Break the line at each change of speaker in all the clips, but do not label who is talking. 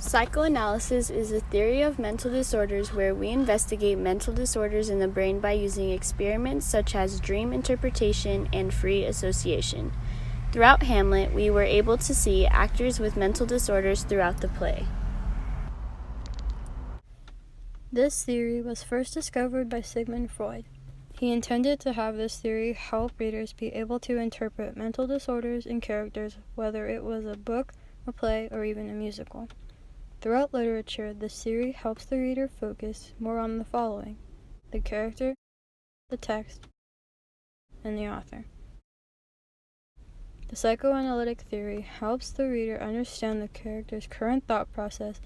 Psychoanalysis is a theory of mental disorders where we investigate mental disorders in the brain by using experiments such as dream interpretation and free association. Throughout Hamlet, we were able to see actors with mental disorders throughout the play.
This theory was first discovered by Sigmund Freud. He intended to have this theory help readers be able to interpret mental disorders in characters, whether it was a book, a play, or even a musical. Throughout literature, this theory helps the reader focus more on the following: the character, the text, and the author. The psychoanalytic theory helps the reader understand the character's current thought process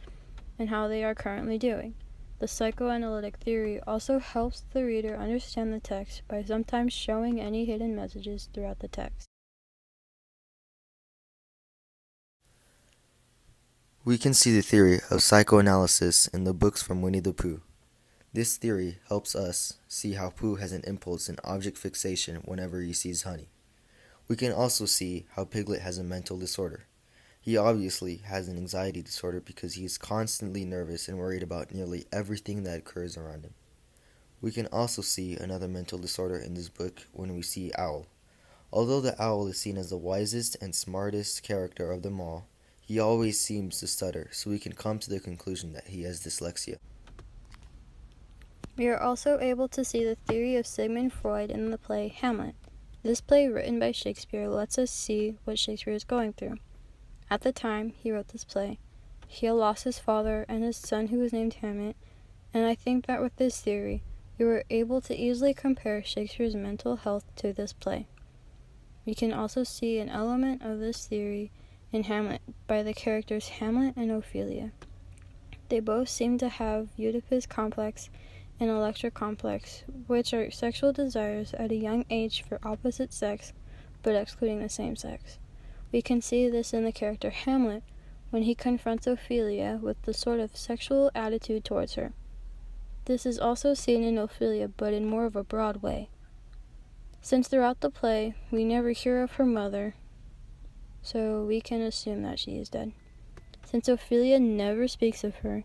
and how they are currently doing. The psychoanalytic theory also helps the reader understand the text by sometimes showing any hidden messages throughout the text.
We can see the theory of psychoanalysis in the books from Winnie the Pooh. This theory helps us see how Pooh has an impulse in object fixation whenever he sees honey. We can also see how Piglet has a mental disorder. He obviously has an anxiety disorder because he is constantly nervous and worried about nearly everything that occurs around him. We can also see another mental disorder in this book when we see Owl. Although the owl is seen as the wisest and smartest character of them all, he always seems to stutter, so we can come to the conclusion that he has dyslexia.
We are also able to see the theory of Sigmund Freud in the play Hamlet. This play, written by Shakespeare, lets us see what Shakespeare is going through. At the time he wrote this play, he had lost his father and his son, who was named Hamlet, and I think that with this theory, we were able to easily compare Shakespeare's mental health to this play. We can also see an element of this theory in Hamlet by the characters Hamlet and Ophelia. They both seem to have Oedipus complex and Electra complex, which are sexual desires at a young age for opposite sex, but excluding the same sex. We can see this in the character Hamlet when he confronts Ophelia with the sort of sexual attitude towards her. This is also seen in Ophelia, but in more of a broad way. Since throughout the play we never hear of her mother, so we can assume that she is dead. Since Ophelia never speaks of her,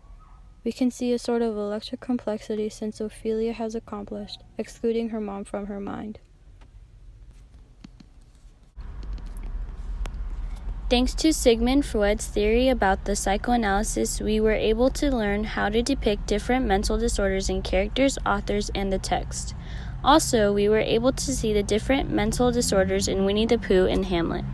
we can see a sort of Electra complexity since Ophelia has accomplished, excluding her mom from her mind.
Thanks to Sigmund Freud's theory about the psychoanalysis, we were able to learn how to depict different mental disorders in characters, authors, and the text. Also, we were able to see the different mental disorders in Winnie the Pooh and Hamlet.